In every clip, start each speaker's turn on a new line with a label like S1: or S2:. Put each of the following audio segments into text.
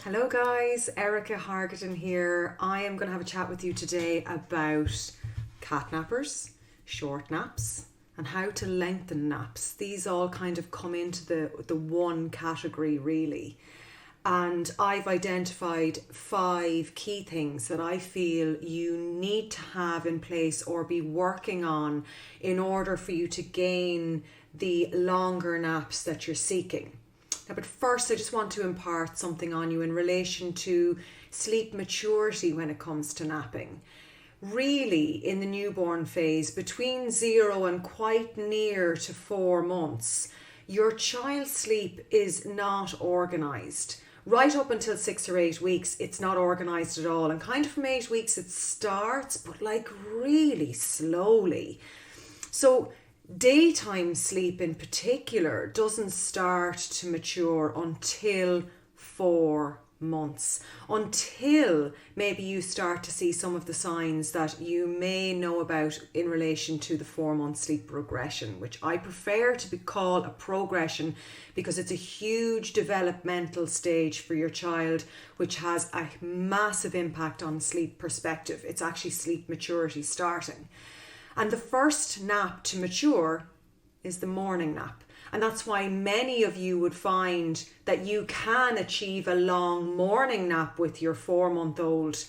S1: Hello guys, Erica Hargaton here. I am going to have a chat with you today about cat nappers, short naps, and how to lengthen naps. These all kind of come into the one category really. And I've identified 5 key things that I feel you need to have in place or be working on in order for you to gain the longer naps that you're seeking. But first, I just want to impart something on you in relation to sleep maturity when it comes to napping. Really, in the newborn phase, between 0 and quite near to 4 months, your child's sleep is not organised. Right up until 6 or 8 weeks, it's not organised at all. And kind of from 8 weeks, it starts, but like really slowly. So daytime sleep in particular doesn't start to mature until 4 months, until maybe you start to see some of the signs that you may know about in relation to the 4-month sleep regression, which I prefer to call a progression because it's a huge developmental stage for your child, which has a massive impact on sleep perspective. It's actually sleep maturity starting. And the first nap to mature is the morning nap. And that's why many of you would find that you can achieve a long morning nap with your 4-month-old,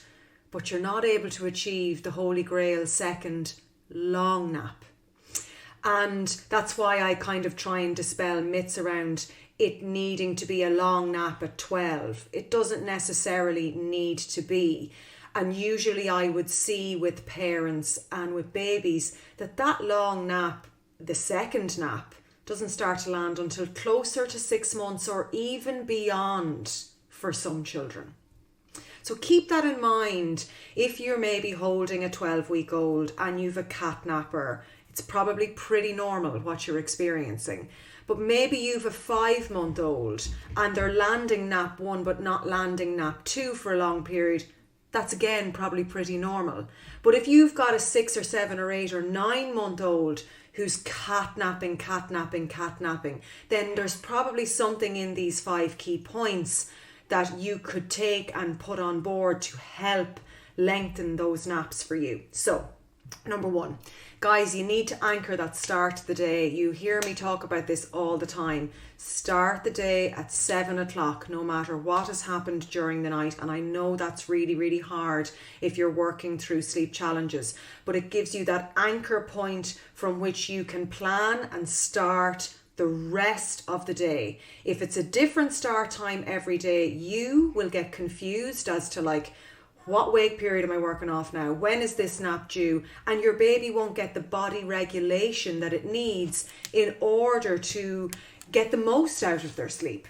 S1: but you're not able to achieve the Holy Grail second long nap. And that's why I kind of try and dispel myths around it needing to be a long nap at 12. It doesn't necessarily need to be. And usually I would see with parents and with babies that long nap, the second nap, doesn't start to land until closer to 6 months or even beyond for some children. So keep that in mind if you're maybe holding a 12-week-old and you've a cat napper. It's probably pretty normal what you're experiencing. But maybe you've a 5-month-old and they're landing nap 1 but not landing nap 2 for a long period. That's again probably pretty normal. But if you've got a 6 or 7 or 8 or 9-month-old who's catnapping, then there's probably something in these 5 key points that you could take and put on board to help lengthen those naps for you. So, number 1, guys, you need to anchor that start to the day. You hear me talk about this all the time. Start the day at 7 o'clock, no matter what has happened during the night. And I know that's really, really hard if you're working through sleep challenges, but it gives you that anchor point from which you can plan and start the rest of the day. If it's a different start time every day, you will get confused as to what wake period am I working off now? When is this nap due? And your baby won't get the body regulation that it needs in order to get the most out of their sleep.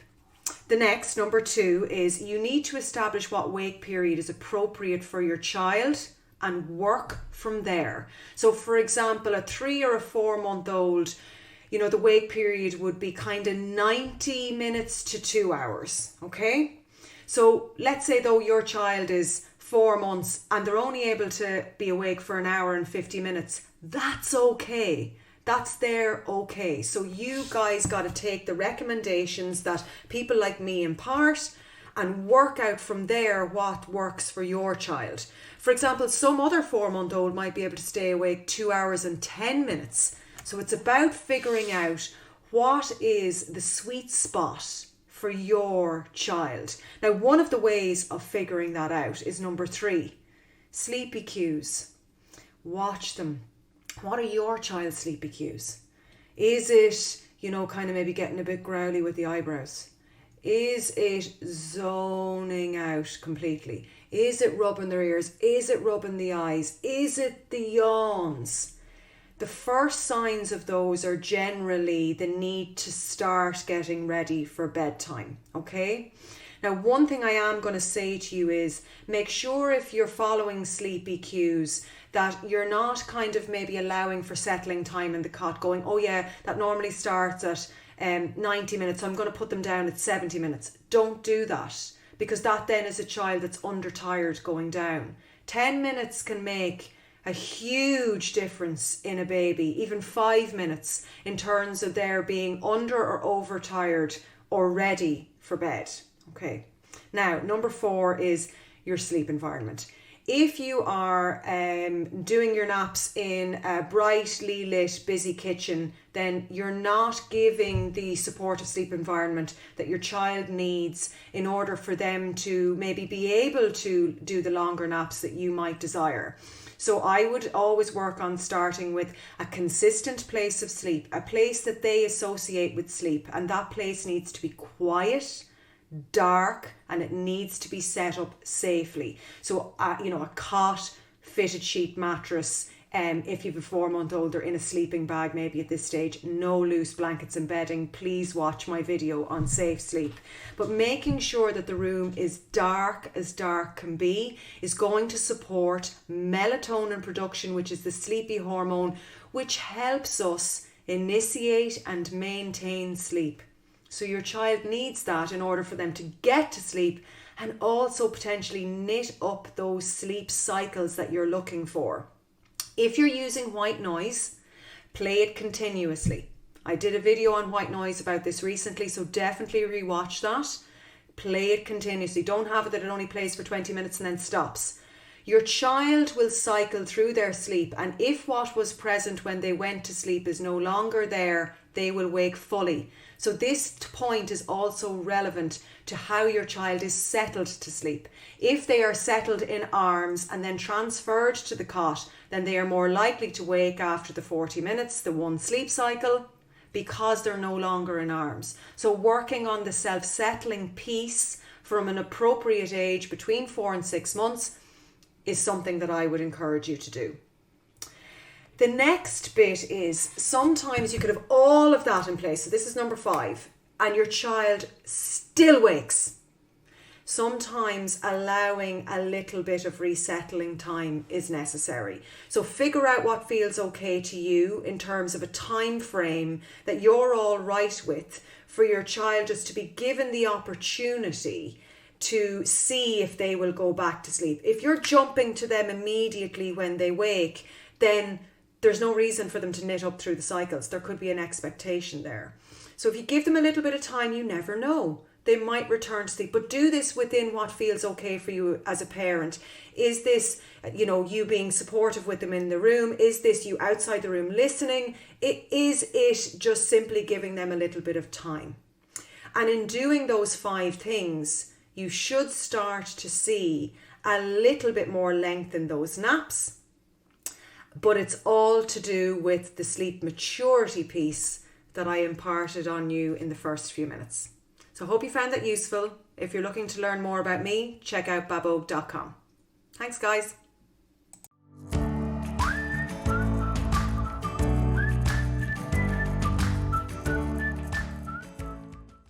S1: The next, number 2, is you need to establish what wake period is appropriate for your child and work from there. So for example, a 3 or a 4-month-old, the wake period would be kind of 90 minutes to 2 hours, okay? So let's say though your child is 4 months and they're only able to be awake for an hour and 50 minutes, that's okay. That's their okay. So you guys got to take the recommendations that people like me impart and work out from there what works for your child. For example, some other 4-month-old might be able to stay awake 2 hours and 10 minutes. So it's about figuring out what is the sweet spot for your child. Now, one of the ways of figuring that out is number 3, sleepy cues. Watch them. What are your child's sleepy cues? Is it, kind of maybe getting a bit growly with the eyebrows? Is it zoning out completely? Is it rubbing their ears? Is it rubbing the eyes? Is it the yawns? The first signs of those are generally the need to start getting ready for bedtime, okay? Now, one thing I am going to say to you is make sure if you're following sleepy cues that you're not kind of maybe allowing for settling time in the cot, going, oh yeah, that normally starts at 90 minutes, so I'm going to put them down at 70 minutes. Don't do that, because that then is a child that's undertired going down. 10 minutes can make a huge difference in a baby, even 5 minutes, in terms of their being under or overtired or ready for bed. Okay. Now, number 4 is your sleep environment. If you are doing your naps in a brightly lit, busy kitchen, then you're not giving the supportive sleep environment that your child needs in order for them to maybe be able to do the longer naps that you might desire. So I would always work on starting with a consistent place of sleep, a place that they associate with sleep, and that place needs to be quiet, dark, and it needs to be set up safely. So a cot, fitted sheet mattress, if you have a 4-month-old, they're in a sleeping bag maybe at this stage, no loose blankets and bedding. Please watch my video on safe sleep. But making sure that the room is dark as dark can be is going to support melatonin production, which is the sleepy hormone, which helps us initiate and maintain sleep. So your child needs that in order for them to get to sleep and also potentially knit up those sleep cycles that you're looking for. If you're using white noise, play it continuously. I did a video on white noise about this recently, so definitely rewatch that. Play it continuously. Don't have it that it only plays for 20 minutes and then stops. Your child will cycle through their sleep, and if what was present when they went to sleep is no longer there, they will wake fully. So this point is also relevant to how your child is settled to sleep. If they are settled in arms and then transferred to the cot, then they are more likely to wake after the 40 minutes, the one sleep cycle, because they're no longer in arms. So working on the self-settling piece from an appropriate age between 4 and 6 months is something that I would encourage you to do. The next bit is sometimes you could have all of that in place. So this is number 5, and your child still wakes. Sometimes allowing a little bit of resettling time is necessary. So figure out what feels okay to you in terms of a time frame that you're all right with for your child just to be given the opportunity to see if they will go back to sleep. If you're jumping to them immediately when they wake, then there's no reason for them to knit up through the cycles. There could be an expectation there. So if you give them a little bit of time, you never know. They might return to sleep, but do this within what feels okay for you as a parent. Is this, you being supportive with them in the room? Is this you outside the room listening? Is it just simply giving them a little bit of time? And in doing those 5 things, you should start to see a little bit more length in those naps. But it's all to do with the sleep maturity piece that I imparted on you in the first few minutes. So I hope you found that useful. If you're looking to learn more about me, check out babogue.com. Thanks, guys.